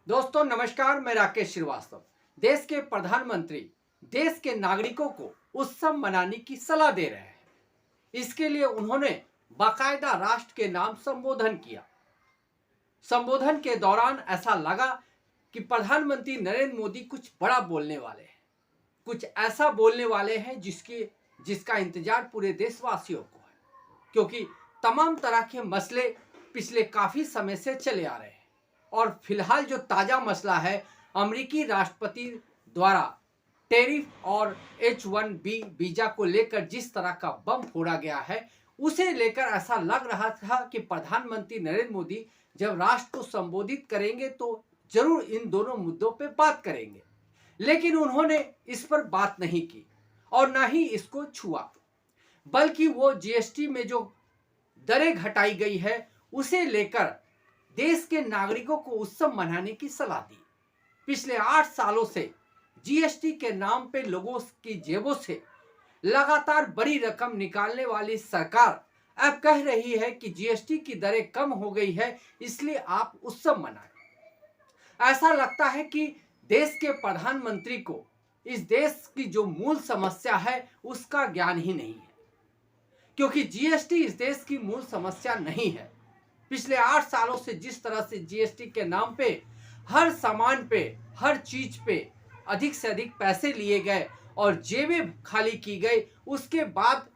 दोस्तों नमस्कार, मैं राकेश श्रीवास्तव। देश के प्रधानमंत्री देश के नागरिकों को उत्सव मनाने की सलाह दे रहे हैं। इसके लिए उन्होंने बाकायदा राष्ट्र के नाम संबोधन किया। संबोधन के दौरान ऐसा लगा कि प्रधानमंत्री नरेंद्र मोदी कुछ बड़ा बोलने वाले हैं, कुछ ऐसा बोलने वाले हैं जिसका इंतजार पूरे देशवासियों को है, क्योंकि तमाम तरह के मसले पिछले काफी समय से चले आ रहे हैं। और फिलहाल जो ताजा मसला है, अमेरिकी राष्ट्रपति द्वारा टैरिफ और H-1B वीजा को लेकर जिस तरह का बम फोड़ा गया है, उसे लेकर ऐसा लग रहा था कि प्रधानमंत्री नरेंद्र मोदी जब राष्ट्र को संबोधित करेंगे तो जरूर इन दोनों मुद्दों पे बात करेंगे, लेकिन उन्होंने इस पर बात नहीं की और ना ही इसको छुआ, बल्कि वो जीएसटी में जो दरें घटाई गई है उसे लेकर देश के नागरिकों को उत्सव मनाने की सलाह दी। पिछले 8 सालों से जीएसटी के नाम पे लोगों की जेबों से लगातार बड़ी रकम निकालने वाली सरकार अब कह रही है कि जीएसटी की दरें कम हो गई है, इसलिए आप उत्सव मनाएं। ऐसा लगता है कि देश के प्रधानमंत्री को इस देश की जो मूल समस्या है उसका ज्ञान ही नहीं है, क्योंकि जीएसटी इस देश की मूल समस्या नहीं है। पिछले 8 सालों से जिस तरह से जीएसटी के नाम पे हर सामान पे, हर चीज पे अधिक से अधिक पैसे लिए गए और जेबें खाली की गई, उसके बाद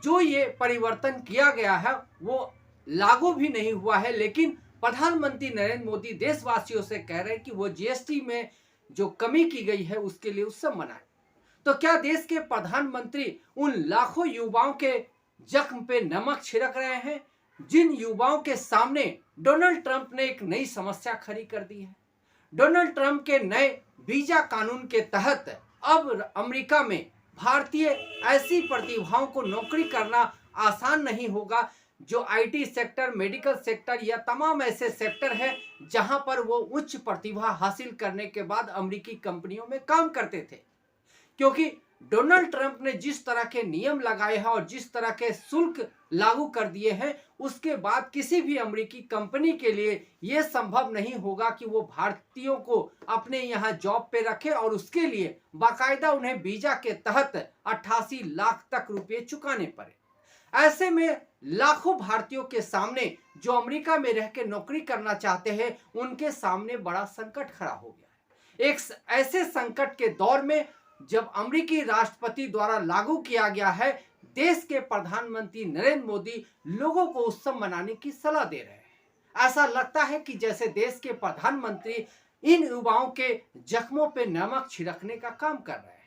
जो ये परिवर्तन किया गया है वो लागू भी नहीं हुआ है। लेकिन प्रधानमंत्री नरेंद्र मोदी देशवासियों से कह रहे हैं कि वो जीएसटी में जो कमी की गई है उसके लिए उत्सव मनाएं। तो क्या देश के प्रधानमंत्री उन लाखों युवाओं के जख्म पे नमक छिड़क रहे हैं जिन युवाओं के सामने डोनाल्ड ट्रंप ने एक नई समस्या खड़ी कर दी है? डोनाल्ड ट्रंप के नए वीजा कानून के तहत अब अमेरिका में भारतीय ऐसी प्रतिभाओं को नौकरी करना आसान नहीं होगा जो आईटी सेक्टर, मेडिकल सेक्टर या तमाम ऐसे सेक्टर हैं जहां पर वो उच्च प्रतिभा हासिल करने के बाद अमेरिकी कंपनियों में काम करते थे। क्योंकि डोनाल्ड ट्रंप ने जिस तरह के नियम लगाए हैं और जिस तरह के शुल्क लागू कर दिए हैं, उसके बाद किसी भी अमेरिकी कंपनी के लिए यह संभव नहीं होगा कि वो भारतीयों को अपने यहाँ जॉब पे रखे और उसके लिए बाकायदा उन्हें वीजा के तहत 88 लाख तक रुपए चुकाने पड़े। ऐसे में लाखों भारतीयों के सामने जो अमेरिका में रह के नौकरी करना चाहते हैं, उनके सामने बड़ा संकट खड़ा हो गया है। एक ऐसे संकट के दौर में जब अमेरिकी राष्ट्रपति द्वारा लागू किया गया है, देश के प्रधानमंत्री नरेंद्र मोदी लोगों को उत्सव मनाने की सलाह दे रहे हैं। ऐसा लगता है कि जैसे देश के प्रधानमंत्री इन युवाओं के जख्मों पे नमक छिड़कने का काम कर रहे हैं।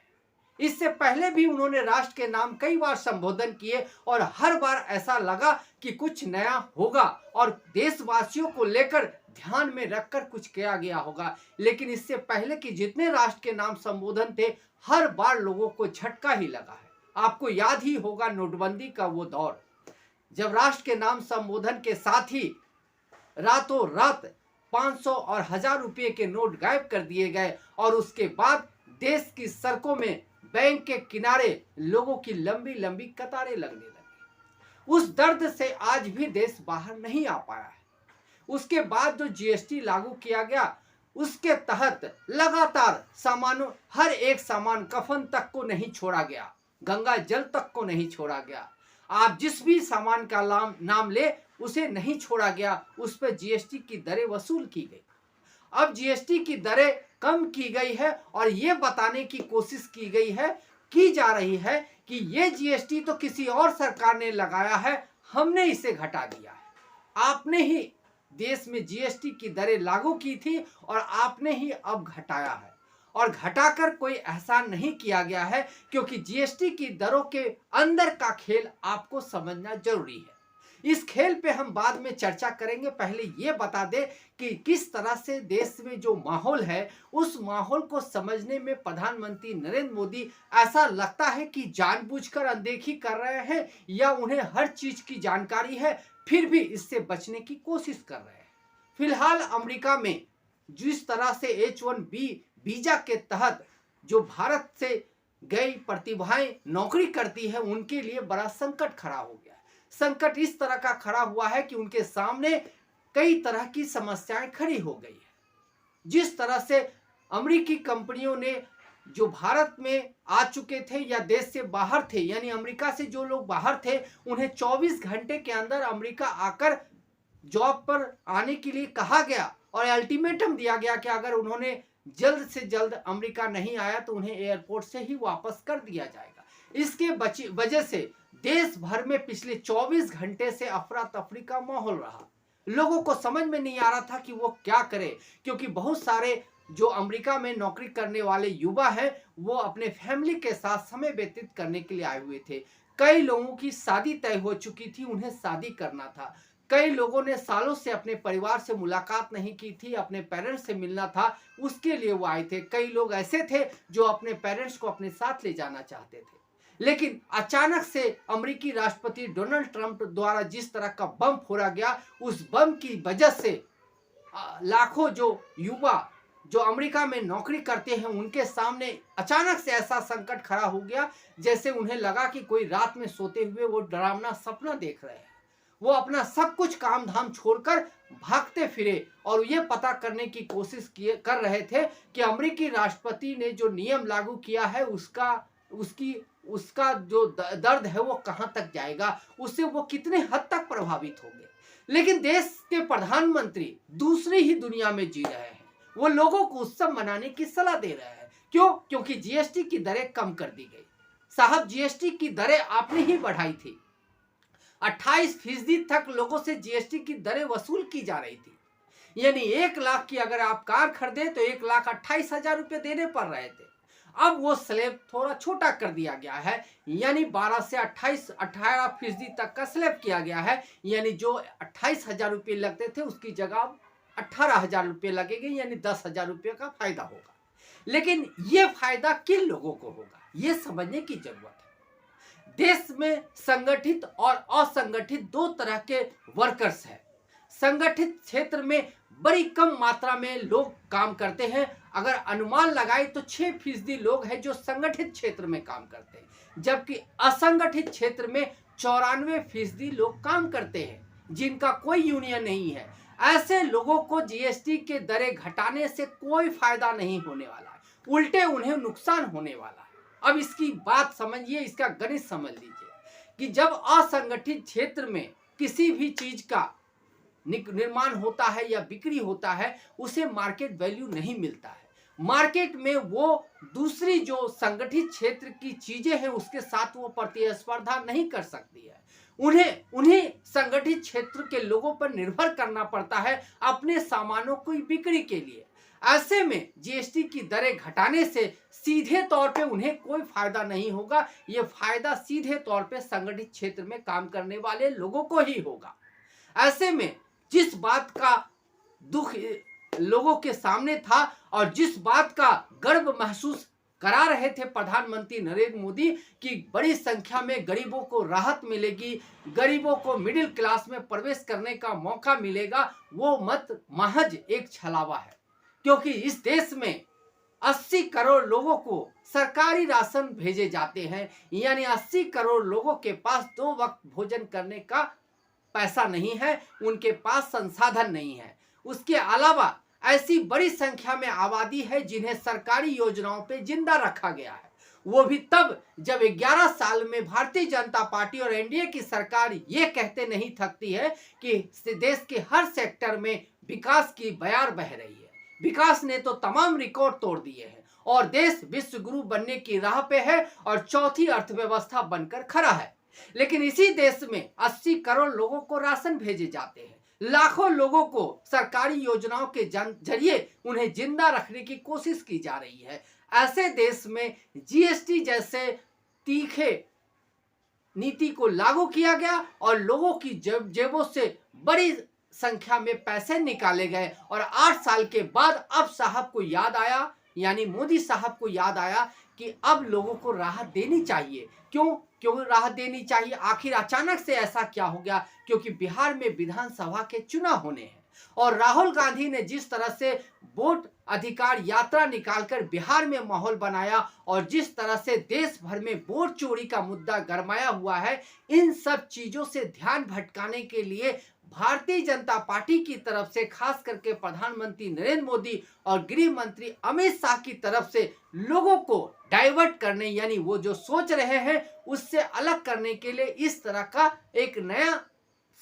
इससे पहले भी उन्होंने राष्ट्र के नाम कई बार संबोधन किए और हर बार ऐसा लगा कि कुछ नया होगा और देशवासियों को लेकर ध्यान में रखकर कुछ किया गया होगा। लेकिन इससे पहले कि जितने राष्ट्र के नाम संबोधन थे, हर बार लोगों को झटका ही लगा है। आपको याद ही होगा नोटबंदी का वो दौर, जब राष्ट्र के नाम संबोधन के साथ ही रातों रात 500 और 1000 रुपये के नोट गायब कर दिए गए और उसके बाद देश की सड़कों में बैंक के किनारे लोगों की लंबी लंबी कतारें लगने लगी। उस दर्द से आज भी देश बाहर नहीं आ पाया है। उसके बाद जो जीएसटी लागू किया गया, उसके तहत लगातार सामानों, हर एक सामान, कफन तक को नहीं छोड़ा गया, गंगा जल तक को नहीं छोड़ा गया। आप जिस भी सामान का नाम ले उसे नहीं छोड़ा गया, उस पर जीएसटी की दरें वसूल की गई। अब जीएसटी की दरें कम की गई है और ये बताने की कोशिश की जा रही है कि ये जीएसटी तो किसी और सरकार ने लगाया है, हमने इसे घटा दिया है। आपने ही देश में जीएसटी की दरें लागू की थी और आपने ही अब घटाया है, और घटाकर कोई एहसान नहीं किया गया है, क्योंकि जीएसटी की दरों के अंदर का खेल आपको समझना जरूरी है। इस खेल पे हम बाद में चर्चा करेंगे। पहले ये बता दें कि किस तरह से देश में जो माहौल है, उस माहौल को समझने में प्रधानमंत्री नरेंद्र मोदी ऐसा लगता है कि जानबूझकर अनदेखी कर रहे हैं या उन्हें हर चीज की जानकारी है, फिर भी इससे बचने की कोशिश कर रहे हैं। फिलहाल अमेरिका में जिस तरह से H-1B वीजा के तहत जो भारत से गई प्रतिभाएं नौकरी करती है, उनके लिए बड़ा संकट खड़ा हो गया। संकट इस तरह का खड़ा हुआ है कि उनके सामने कई तरह की समस्याएं खड़ी हो गई है। जिस तरह से अमेरिकी कंपनियों ने जो भारत में आ चुके थे या देश से बाहर थे, यानी अमेरिका से जो लोग बाहर थे, उन्हें 24 घंटे के अंदर अमेरिका आकर जॉब पर आने के लिए कहा गया और अल्टीमेटम दिया गया कि अगर उन्होंने जल्द से जल्द अमेरिका नहीं आया तो उन्हें एयरपोर्ट से ही वापस कर दिया जाएगा। इसके वजह से देश भर में पिछले 24 घंटे से अफरा तफरी का माहौल रहा। लोगों को समझ में नहीं आ रहा था कि वो क्या करें, क्योंकि बहुत सारे जो अमेरिका में नौकरी करने वाले युवा हैं वो अपने फैमिली के साथ समय व्यतीत करने के लिए आए हुए थे। कई लोगों की शादी तय हो चुकी थी, उन्हें शादी करना था। कई लोगों ने सालों से अपने परिवार से मुलाकात नहीं की थी, अपने पेरेंट्स से मिलना था, उसके लिए वो आए थे। कई लोग ऐसे थे जो अपने पेरेंट्स को अपने साथ ले जाना चाहते थे। लेकिन अचानक से अमेरिकी राष्ट्रपति डोनाल्ड ट्रंप द्वारा जिस तरह का बम फोड़ा गया, उस बम की वजह से लाखों जो युवा जो अमेरिका में नौकरी करते हैं उनके सामने अचानक से ऐसा संकट खड़ा हो गया जैसे उन्हें लगा कि कोई रात में सोते हुए वो डरावना सपना देख रहे हैं। वो अपना सब कुछ काम धाम छोड़कर भागते फिरे और ये पता करने की कोशिश कर रहे थे कि अमेरिकी राष्ट्रपति ने जो नियम लागू किया है उसका जो दर्द है वो कहां तक जाएगा, उससे वो कितने हद तक प्रभावित होंगे। लेकिन देश के प्रधानमंत्री दूसरी ही दुनिया में जी रहे हैं। वो लोगों को उत्सव मनाने की सलाह दे रहे हैं। क्यों? क्योंकि जीएसटी की दरें कम कर दी गई। साहब, जीएसटी की दरें आपने ही बढ़ाई थी। 28% तक लोगों से जीएसटी की दरें वसूल की जा रही थी। यानी 1 लाख की अगर आप कार खरीदे तो 1,28,000 रुपये देने पड़ रहे थे। अब वो स्लैब थोड़ा छोटा कर दिया गया है, यानी 12 से 18% तक का स्लैब किया गया है। यानी जो 28,000 रुपये लगते थे उसकी जगह 18,000 रुपये लगेंगे, यानी 10,000 रुपये का फायदा होगा। लेकिन ये फायदा किन लोगों को होगा, ये समझने की जरूरत है। देश में संगठित और असंगठित 2 तरह के वर्कर्स हैं। संगठित क्षेत्र में बड़ी कम मात्रा में लोग काम करते हैं। अगर अनुमान लगाए तो 6% लोग हैं जो संगठित क्षेत्र में काम करते हैं, जबकि असंगठित क्षेत्र में 94% लोग काम करते हैं जिनका कोई यूनियन नहीं है। ऐसे लोगों को जीएसटी के दरें घटाने से कोई फायदा नहीं होने वाला है, उल्टे उन्हें नुकसान होने वाला है। अब इसकी बात समझिए, इसका गणित समझ लीजिए कि जब असंगठित क्षेत्र में किसी भी चीज का निर्माण होता है या बिक्री होता है, उसे मार्केट वैल्यू नहीं मिलता है। मार्केट में वो दूसरी जो संगठित क्षेत्र की चीजें हैं उसके साथ वो प्रतिस्पर्धा नहीं कर सकती है। उन्हें संगठित क्षेत्र के लोगों पर निर्भर करना पड़ता है अपने सामानों की बिक्री के लिए। ऐसे में जीएसटी की दरें घटाने से सीधे तौर पे उन्हें कोई फायदा नहीं होगा। ये फायदा सीधे तौर पे संगठित क्षेत्र में काम करने वाले लोगों को ही होगा। ऐसे में जिस बात का दुख लोगों के सामने था और जिस बात का गर्व महसूस करा रहे थे प्रधानमंत्री नरेंद्र मोदी कि बड़ी संख्या में गरीबों को राहत मिलेगी, गरीबों को मिडिल क्लास में प्रवेश करने का मौका मिलेगा, वो मत महज एक छलावा है। क्योंकि इस देश में 80 करोड़ लोगों को सरकारी राशन भेजे जाते हैं, यानी 80 करोड़ लोगों के पास 2 वक्त भोजन करने का पैसा नहीं है, उनके पास संसाधन नहीं है। उसके अलावा ऐसी बड़ी संख्या में आबादी है जिन्हें सरकारी योजनाओं पे जिंदा रखा गया है, वो भी तब जब 11 साल में भारतीय जनता पार्टी और एनडीए की सरकार ये कहते नहीं थकती है कि देश के हर सेक्टर में विकास की बयार बह रही है। विकास ने तो तमाम रिकॉर्ड तोड़ दिए हैं और देश विश्व गुरु बनने की राह पे है और चौथी अर्थव्यवस्था बनकर खड़ा है। लेकिन इसी देश में 80 करोड़ लोगों को राशन भेजे जाते हैं, लाखों लोगों को सरकारी योजनाओं के जरिए उन्हें जिंदा रखने की कोशिश की जा रही है। ऐसे देश में जीएसटी जैसे तीखे नीति को लागू किया गया और लोगों की जेबों से बड़ी संख्या में पैसे निकाले गए और 8 साल के बाद अब साहब को याद आया, यानी मोदी साहब को याद आया कि अब लोगों को राहत देनी चाहिए। क्यों राहत देनी चाहिए? आखिर अचानक से ऐसा क्या हो गया? क्योंकि बिहार में विधानसभा के चुनाव होने हैं और राहुल गांधी ने जिस तरह से वोट अधिकार यात्रा निकालकर बिहार में माहौल बनाया और जिस तरह से देश भर में वोट चोरी का मुद्दा गरमाया हुआ है, इन सब चीजों से ध्यान भटकाने के लिए भारतीय जनता पार्टी की तरफ से, खास करके प्रधानमंत्री नरेंद्र मोदी और गृह मंत्री अमित शाह की तरफ से लोगों को डाइवर्ट करने, यानी वो जो सोच रहे हैं उससे अलग करने के लिए इस तरह का एक नया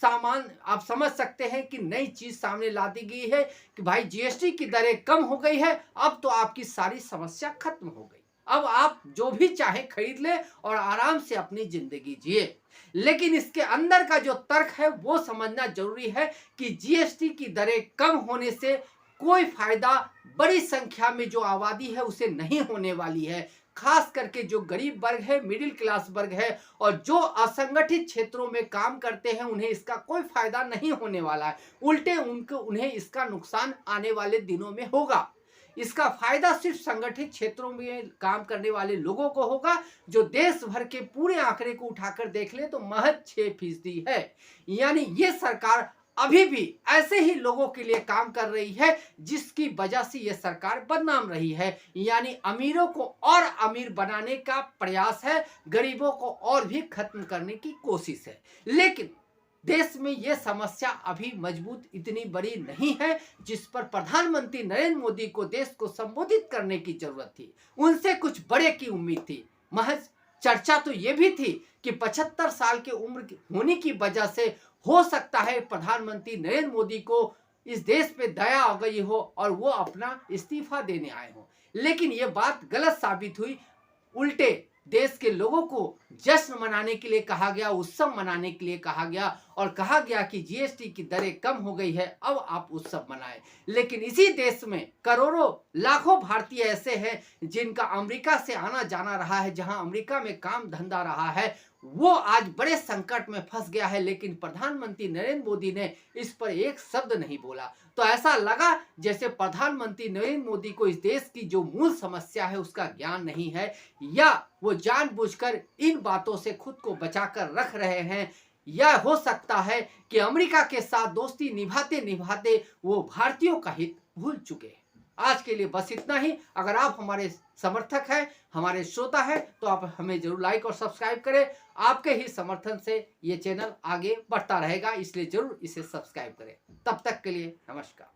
सामान, आप समझ सकते हैं कि नई चीज सामने ला दी गई है कि भाई जीएसटी की दरें कम हो गई है, अब तो आपकी सारी समस्या खत्म हो गई, अब आप जो भी चाहे खरीद ले और आराम से अपनी जिंदगी जिए। लेकिन इसके अंदर का जो तर्क है वो समझना जरूरी है कि जीएसटी की दरें कम होने से कोई फायदा बड़ी संख्या में जो आबादी है उसे नहीं होने वाली है। खास करके जो गरीब वर्ग है, मिडिल क्लास वर्ग है और जो असंगठित क्षेत्रों में काम करते हैं, उन्हें इसका कोई फायदा नहीं होने वाला है। उल्टे उन्हें इसका नुकसान आने वाले दिनों में होगा। इसका फायदा सिर्फ संगठित क्षेत्रों में काम करने वाले लोगों को होगा, जो देश भर के पूरे आंकड़े को उठाकर देख ले तो महज 6% है। यानी ये सरकार अभी भी ऐसे ही लोगों के लिए काम कर रही है जिसकी वजह से ये सरकार बदनाम रही है। यानी अमीरों को और अमीर बनाने का प्रयास है, गरीबों को और भी खत्म करने की कोशिश है। लेकिन देश में यह समस्या अभी मजबूत इतनी बड़ी नहीं है जिस पर प्रधानमंत्री नरेंद्र मोदी को देश को संबोधित करने की जरूरत थी। उनसे कुछ बड़े की उम्मीद थी। महज चर्चा तो यह भी थी कि 75 साल की उम्र होने की वजह से हो सकता है प्रधानमंत्री नरेंद्र मोदी को इस देश पे दया आ गई हो और वो अपना इस्तीफा देने आए हो। लेकिन ये बात गलत साबित हुई। उल्टे देश के लोगों को जश्न मनाने के लिए कहा गया, उत्सव मनाने के लिए कहा गया और कहा गया कि जीएसटी की दरें कम हो गई है, अब आप उत्सव मनाएं। लेकिन इसी देश में करोड़ों लाखों भारतीय ऐसे हैं जिनका अमेरिका से आना जाना रहा है, जहां अमेरिका में काम धंधा रहा है, वो आज बड़े संकट में फंस गया है। लेकिन प्रधानमंत्री नरेंद्र मोदी ने इस पर एक शब्द नहीं बोला। तो ऐसा लगा जैसे प्रधानमंत्री नरेंद्र मोदी को इस देश की जो मूल समस्या है उसका ज्ञान नहीं है, या वो जानबूझकर इन बातों से खुद को बचाकर रख रहे हैं, या हो सकता है कि अमेरिका के साथ दोस्ती निभाते निभाते वो भारतीयों का हित भूल चुके हैं। आज के लिए बस इतना ही। अगर आप हमारे समर्थक हैं, हमारे श्रोता हैं, तो आप हमें जरूर लाइक और सब्सक्राइब करें। आपके ही समर्थन से ये चैनल आगे बढ़ता रहेगा, इसलिए जरूर इसे सब्सक्राइब करें। तब तक के लिए नमस्कार।